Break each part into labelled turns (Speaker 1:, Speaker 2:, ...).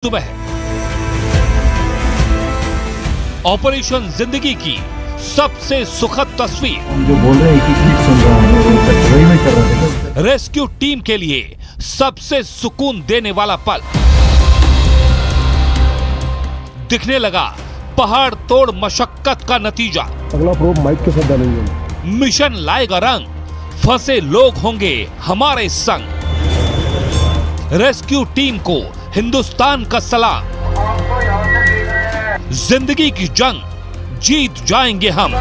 Speaker 1: सुबह ऑपरेशन जिंदगी की सबसे सुखद तस्वीर।
Speaker 2: जो बोल रहे हैं कि सुन रहा हूं, वही मैं कर रहा था।
Speaker 1: रेस्क्यू टीम के लिए सबसे सुकून देने वाला पल। दिखने लगा पहाड़ तोड़ मशक्कत का नतीजा।
Speaker 2: अगला प्रोब माइक के साथ डालेंगे।
Speaker 1: मिशन लाएगा रंग, फंसे लोग होंगे हमारे संग। रेस्क्यू टीम को हिंदुस्तान का सलाम। जिंदगी की जंग जीत जाएंगे हम।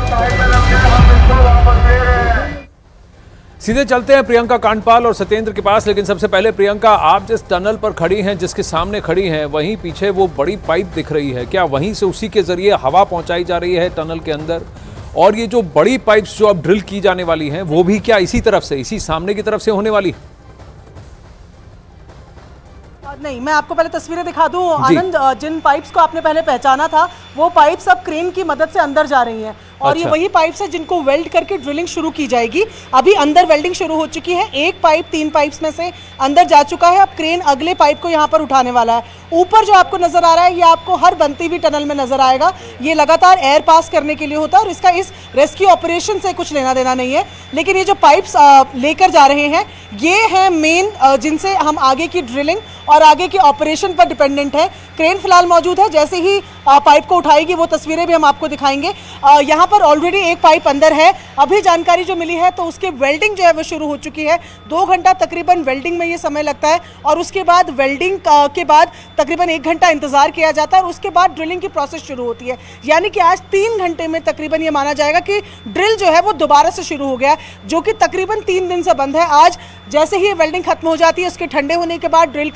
Speaker 3: सीधे चलते हैं प्रियंका कांडपाल और सत्येंद्र के पास। लेकिन सबसे पहले प्रियंका, आप जिस टनल पर खड़ी हैं, जिसके सामने खड़ी हैं, वहीं पीछे वो बड़ी पाइप दिख रही है। क्या वहीं से उसी के जरिए हवा पहुंचाई जा रही है टनल के अंदर? और ये जो बड़ी पाइप्स जो अब ड्रिल की जाने वाली हैं, वो भी क्या इसी तरफ से, इसी सामने की तरफ से होने वाली?
Speaker 4: नहीं, मैं आपको पहले तस्वीरें दिखा दूं आनंद। जिन पाइप्स को आपने पहले पहचाना था, वो पाइप्स अब क्रेन की मदद से अंदर जा रही हैं और ये वही पाइप्स है जिनको वेल्ड करके ड्रिलिंग शुरू की जाएगी। अभी अंदर वेल्डिंग शुरू हो चुकी है। एक पाइप 3 पाइप्स में से अंदर जा चुका है। अब क्रेन अगले पाइप को यहाँ पर उठाने वाला है। ऊपर जो आपको नजर आ रहा है, ये आपको हर बनती हुई टनल में नजर आएगा। ये लगातार एयर पास करने के लिए होता है और इसका इस रेस्क्यू ऑपरेशन से कुछ लेना देना नहीं है। लेकिन ये जो पाइप्स लेकर जा रहे हैं, ये हैं मेन, जिनसे हम आगे की ड्रिलिंग और आगे की ऑपरेशन पर डिपेंडेंट है। क्रेन फिलहाल मौजूद है। जैसे ही पाइप को उठाएगी, वो तस्वीरें भी हम आपको दिखाएंगे। यहाँ पर ऑलरेडी एक पाइप अंदर है। अभी जानकारी जो मिली है तो उसके वेल्डिंग जो है वो शुरू हो चुकी है। 2 घंटा तकरीबन वेल्डिंग में ये समय लगता है और उसके बाद वेल्डिंग के बाद तकरीबन 1 घंटा इंतजार किया जाता है और उसके बाद ड्रिलिंग की प्रोसेस शुरू होती है। यानी कि आज 3 घंटे में तकरीबन ये माना जाएगा कि ड्रिल जो है वो दोबारा से शुरू हो गया है, जो कि तकरीबन 3 दिन से बंद है। आज जैसे ही वेल्डिंग खत्म हो जाती है, उसके ठंडे होने के बाद ड्रिल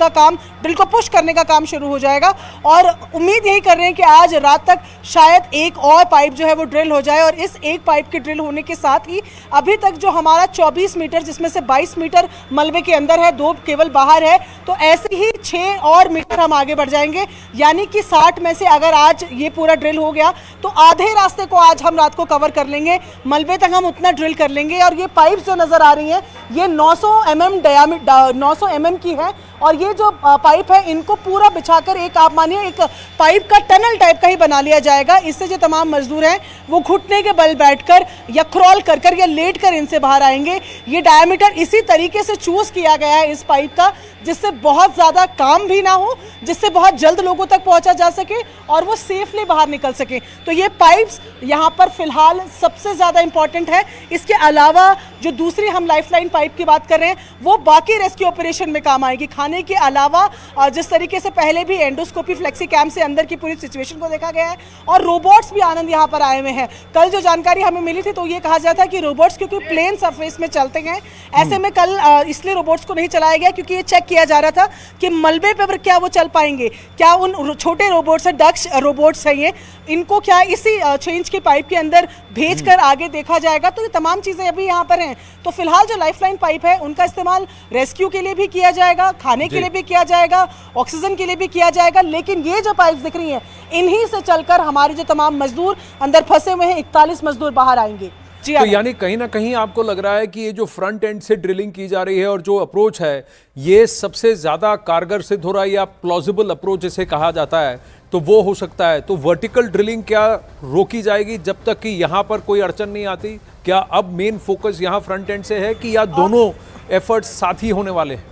Speaker 4: को पुश करने का काम शुरू हो जाएगा और उम्मीद यही कर रहे हैं कि आज रात तक शायद एक और पाइप जो है वो ड्रिल हो जाए। और इस एक पाइप के ड्रिल होने के साथ ही अभी तक जो हमारा 24 मीटर, जिसमें से 22 मीटर मलबे के अंदर है, 2 केवल बाहर है, तो ऐसे ही 6 और मीटर हम आगे बढ़ जाएंगे। यानी कि 60 में से अगर आज ये पूरा ड्रिल हो गया तो आधे रास्ते को आज हम रात को कवर कर लेंगे। मलबे तक हम उतना ड्रिल कर लेंगे। और ये पाइप जो नजर आ रही है, ये 900 mm की है और ये जो पाइप है, इनको पूरा बिछाकर एक, आप मानिए, एक पाइप का टनल टाइप का ही बना लिया जाएगा। इससे जो तमाम मजदूर हैं वो घुटने के बल बैठकर या क्रॉल कर कर या लेट कर इनसे बाहर आएंगे। ये डायमीटर इसी तरीके से चूज किया गया है इस पाइप का, जिससे बहुत ज्यादा काम भी ना हो, जिससे बहुत जल्द लोगों तक पहुंचा जा सके और वो सेफली बाहर निकल सके। तो ये पाइप्स यहाँ पर फिलहाल सबसे ज्यादा इंपॉर्टेंट है। इसके अलावा जो दूसरी हम लाइफलाइन पाइप की बात कर रहे हैं, वो बाकी रेस्क्यू ऑपरेशन में काम आएगी। खाने के अलावा जिस तरीके से पहले भी एंडोस्कोपी फ्लेक्सी कैम से अंदर की पूरी सिचुएशन को देखा गया है और रोबोट्स भी आनंद यहाँ पर आए हुए हैं। कल जो जानकारी हमें मिली थी तो ये कहा जाता है कि रोबोट्स क्योंकि प्लेन सरफेस में चलते हैं, ऐसे में कल इसलिए रोबोट्स को नहीं चलाया गया क्योंकि ये चेक किया जा रहा था कि मलबे पर क्या वो चल पाएंगे, क्या उन छोटे रोबोट्स है, डक्स रोबोट्स है, ये इनको क्या इसी चेंज के पाइप के अंदर भेजकर आगे देखा जाएगा। तो ये तमाम चीजें अभी यहाँ पर हैं। तो फिलहाल जो लाइफलाइन पाइप है, उनका इस्तेमाल रेस्क्यू के लिए भी किया जाएगा, खाने के लिए भी किया जाएगा, ऑक्सीजन के लिए भी किया जाएगा। लेकिन ये जो पाइप्स दिख रही हैं, इन्हीं से चलकर हमारे जो तमाम मजदूर अंदर फंसे हुए हैं, 41 मजदूर बाहर आएंगे।
Speaker 3: तो यानी कहीं ना कहीं आपको लग रहा है कि ये जो फ्रंट एंड से ड्रिलिंग की जा रही है और जो अप्रोच है, ये सबसे ज्यादा कारगर सिद्ध हो रहा है या प्लॉजिबल अप्रोच जिसे कहा जाता है, तो वो हो सकता है। तो वर्टिकल ड्रिलिंग क्या रोकी जाएगी जब तक कि यहाँ पर कोई अड़चन नहीं आती? क्या अब मेन फोकस यहाँ फ्रंट एंड से है कि या दोनों एफर्ट्स साथ ही होने वाले हैं?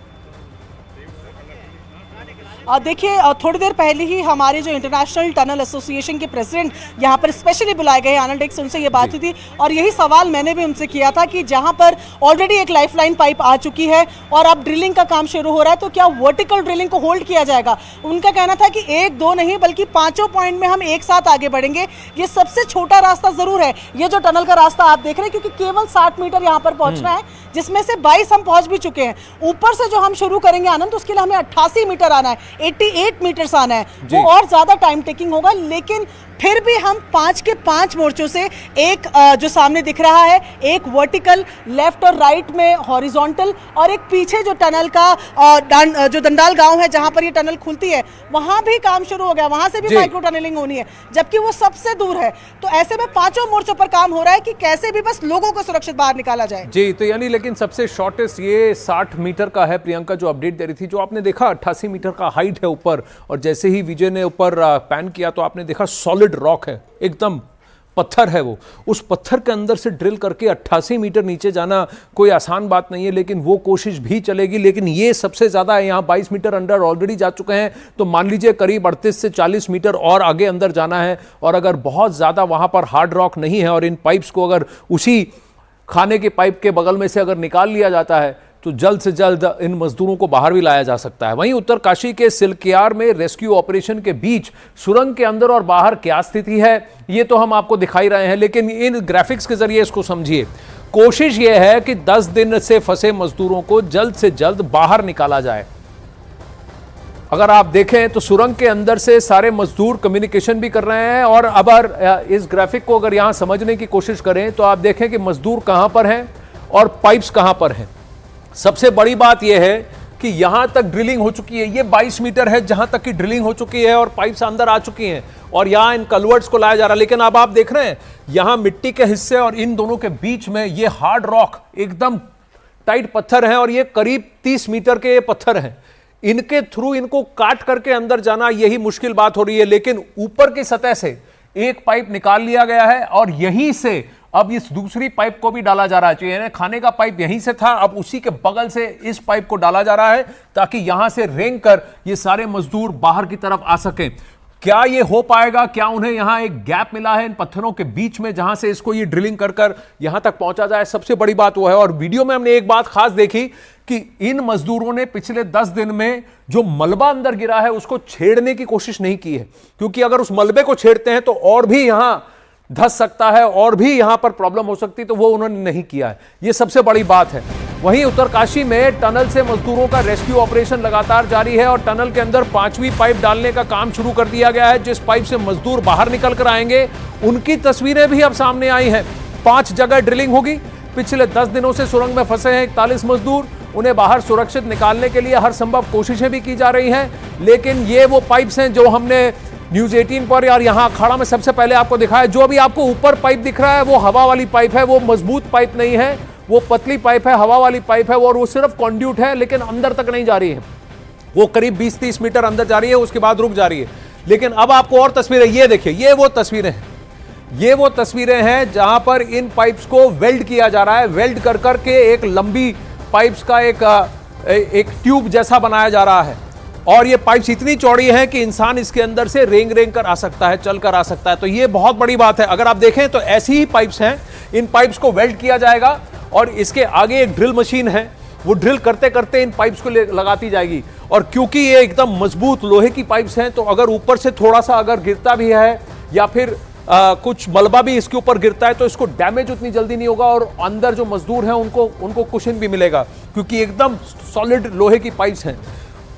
Speaker 4: देखिए, थोड़ी देर पहले ही हमारे जो इंटरनेशनल टनल एसोसिएशन के प्रेसिडेंट यहाँ पर स्पेशली बुलाए गए आनंद डेक्स, उनसे ये बात हुई थी और यही सवाल मैंने भी उनसे किया था कि जहाँ पर ऑलरेडी एक लाइफलाइन पाइप आ चुकी है और अब ड्रिलिंग का काम शुरू हो रहा है, तो क्या वर्टिकल ड्रिलिंग को होल्ड किया जाएगा? उनका कहना था कि 1-2 नहीं बल्कि 5 पॉइंट में हम एक साथ आगे बढ़ेंगे। ये सबसे छोटा रास्ता जरूर है, ये जो टनल का रास्ता आप देख रहे हैं, क्योंकि केवल 60 मीटर यहाँ पर पहुंचना है, जिसमें से 22 हम पहुंच भी चुके हैं। ऊपर से जो हम शुरू करेंगे आनंद, उसके लिए हमें 88 मीटर आना है, 88 मीटर्स आना है। वो और ज्यादा टाइम टेकिंग होगा, लेकिन फिर भी हम 5 के 5 मोर्चों से एक जो सामने दिख रहा है, एक वर्टिकल लेफ्ट और राइट में हॉरिजॉन्टल, और एक पीछे जो टनल का जो दंडाल गांव है जहां पर ये टनल खुलती है वहां भी काम शुरू हो गया, वहां से भी माइक्रो टनलिंग होनी है, जबकि वो सबसे दूर है। तो ऐसे में पांचों मोर्चों पर काम हो रहा है कि कैसे भी बस लोगों को सुरक्षित बाहर निकाला जाए।
Speaker 3: जी, तो यानी लेकिन सबसे शॉर्टेस्ट ये 60 मीटर का है। प्रियंका जो अपडेट दे रही थी, जो आपने देखा 88 मीटर का हाइट है ऊपर, और जैसे ही विजय ने ऊपर पैन किया तो आपने देखा सॉलिड रॉक है, एकदम पत्थर है वो। उस पत्थर के अंदर से ड्रिल करके 88 मीटर नीचे जाना कोई आसान बात नहीं है, लेकिन वो कोशिश भी चलेगी। लेकिन ये सबसे ज्यादा है, यहाँ 22 मीटर अंडर ऑलरेडी जा चुके हैं, तो मान लीजिए करीब 38 से 40 मीटर और आगे अंदर जाना है। और अगर बहुत ज्यादा वहां पर हार्ड रॉक नहीं है और इन पाइप्स को अगर उसी खाने के पाइप के बगल में से अगर निकाल लिया जाता है तो जल्द से जल्द इन मजदूरों को बाहर भी लाया जा सकता है। वहीं उत्तरकाशी के सिलकियार में रेस्क्यू ऑपरेशन के बीच सुरंग के अंदर और बाहर क्या स्थिति है ये तो हम आपको दिखाई रहे हैं, लेकिन इन ग्राफिक्स के जरिए इसको समझिए। कोशिश यह है कि 10 दिन से फंसे मजदूरों को जल्द से जल्द बाहर निकाला जाए। अगर आप देखें तो सुरंग के अंदर से सारे मजदूर कम्युनिकेशन भी कर रहे हैं, और अब इस ग्राफिक को अगर यहां समझने की कोशिश करें तो आप देखें कि मजदूर कहां पर हैं और पाइप्स कहां पर हैं। सबसे बड़ी बात यह है कि यहां तक ड्रिलिंग हो चुकी है, ये 22 मीटर है जहां तक की ड्रिलिंग हो चुकी है और पाइप्स अंदर आ चुकी हैं, और यहां इन कलवर्ट्स को लाया जा रहा है। लेकिन अब आप देख रहे हैं यहां मिट्टी के हिस्से और इन दोनों के बीच में ये हार्ड रॉक एकदम टाइट पत्थर हैं, और ये करीब 30 मीटर के ये पत्थर हैं। इनके थ्रू इनको काट करके अंदर जाना यही मुश्किल बात हो रही है। लेकिन ऊपर की सतह से एक पाइप निकाल लिया गया है और यहीं से अब इस दूसरी पाइप को भी डाला जा रहा है। यानी खाने का पाइप यहीं से था, अब उसी के बगल से इस पाइप को डाला जा रहा है ताकि यहां से रेंग कर ये सारे मजदूर बाहर की तरफ आ सकें। क्या ये हो पाएगा? क्या उन्हें यहां एक गैप मिला है इन पत्थरों के बीच में जहां से इसको ये ड्रिलिंग कर कर यहां तक पहुंचा जाए? सबसे बड़ी बात वो है। और वीडियो में हमने एक बात खास देखी कि इन मजदूरों ने पिछले 10 दिन में जो मलबा अंदर गिरा है उसको छेड़ने की कोशिश नहीं की है, क्योंकि अगर उस मलबे को छेड़ते हैं तो और भी यहां धस सकता है और भी यहां पर प्रॉब्लम हो सकती, तो वो उन्होंने नहीं किया है। ये सबसे बड़ी बात है। वहीं उत्तरकाशी में टनल से मजदूरों का रेस्क्यू ऑपरेशन लगातार जारी है और टनल के अंदर 5वीं पाइप डालने का काम शुरू कर दिया गया है। जिस पाइप से मजदूर बाहर निकल कर आएंगे उनकी तस्वीरें भी अब सामने आई हैं। 5 जगह ड्रिलिंग होगी। पिछले 10 दिनों से सुरंग में फंसे हैं 41 मजदूर। उन्हें बाहर सुरक्षित निकालने के लिए हर संभव कोशिशें भी की जा रही हैं, लेकिन ये वो पाइप्स हैं जो हमने न्यूज 18 पर और यहां अखाड़ा में सबसे पहले आपको दिखाया। जो अभी आपको ऊपर पाइप दिख रहा है वो हवा वाली पाइप है, वो मजबूत पाइप नहीं है, वो पतली पाइप है, हवा वाली पाइप है, और वो सिर्फ कॉन्ड्यूट है, लेकिन अंदर तक नहीं जा रही है। वो करीब 20-30 मीटर अंदर जा रही है, उसके बाद रुक जा रही है। लेकिन अब आपको और तस्वीरें, ये देखिए, ये वो तस्वीरें हैं, ये वो तस्वीरें हैं जहां पर इन पाइप्स को वेल्ड किया जा रहा है। वेल्ड कर करके एक लंबी पाइप्स का एक ट्यूब जैसा बनाया जा रहा है, और ये पाइप्स इतनी चौड़ी हैं कि इंसान इसके अंदर से रेंग कर आ सकता है, चल कर आ सकता है। तो ये बहुत बड़ी बात है। अगर आप देखें तो ऐसी ही पाइप्स हैं, इन पाइप्स को वेल्ड किया जाएगा और इसके आगे एक ड्रिल मशीन है, वो ड्रिल करते करते इन पाइप्स को लगाती जाएगी। और क्योंकि ये एकदम मजबूत लोहे की पाइप्स हैं, तो अगर ऊपर से थोड़ा सा अगर गिरता भी है या फिर कुछ मलबा भी इसके ऊपर गिरता है तो इसको डैमेज उतनी जल्दी नहीं होगा, और अंदर जो मजदूर हैं उनको कुशन भी मिलेगा, क्योंकि एकदम सॉलिड लोहे की पाइप्स हैं।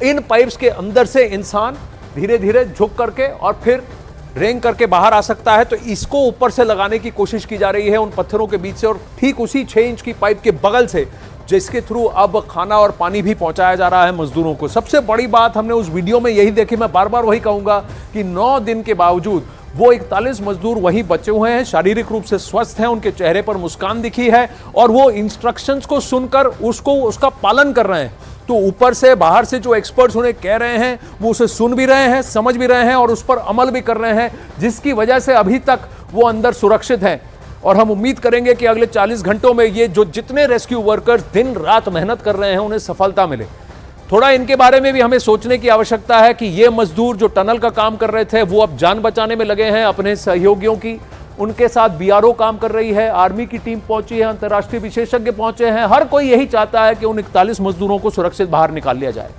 Speaker 3: इन पाइप्स के अंदर से इंसान धीरे धीरे झुक करके और फिर रेंग करके बाहर आ सकता है। तो इसको ऊपर से लगाने की कोशिश की जा रही है उन पत्थरों के बीच से, और ठीक उसी 6 इंच की पाइप के बगल से, जिसके थ्रू अब खाना और पानी भी पहुंचाया जा रहा है मजदूरों को। सबसे बड़ी बात हमने उस वीडियो में यही देखी। मैं बार बार वही कहूंगा कि 9 दिन के बावजूद वो 41 मजदूर वहीं बचे हुए हैं, शारीरिक रूप से स्वस्थ हैं, उनके चेहरे पर मुस्कान दिखी है, और वो इंस्ट्रक्शंस को सुनकर उसका पालन कर रहे हैं। तो ऊपर से बाहर से जो एक्सपर्ट्स उन्हें कह रहे हैं वो उसे सुन भी रहे हैं, समझ भी रहे हैं और उस पर अमल भी कर रहे हैं, जिसकी वजह से अभी तक वो अंदर सुरक्षित हैं। और हम उम्मीद करेंगे कि अगले 40 घंटों में ये जो जितने रेस्क्यू वर्कर्स दिन रात मेहनत कर रहे हैं उन्हें सफलता मिले। थोड़ा इनके बारे में भी हमें सोचने की आवश्यकता है कि ये मजदूर जो टनल का काम कर रहे थे वो अब जान बचाने में लगे हैं अपने सहयोगियों की। उनके साथ बीआरओ काम कर रही है, आर्मी की टीम पहुंची है, अंतर्राष्ट्रीय विशेषज्ञ पहुंचे हैं। हर कोई यही चाहता है कि उन 41 मजदूरों को सुरक्षित बाहर निकाल लिया जाए।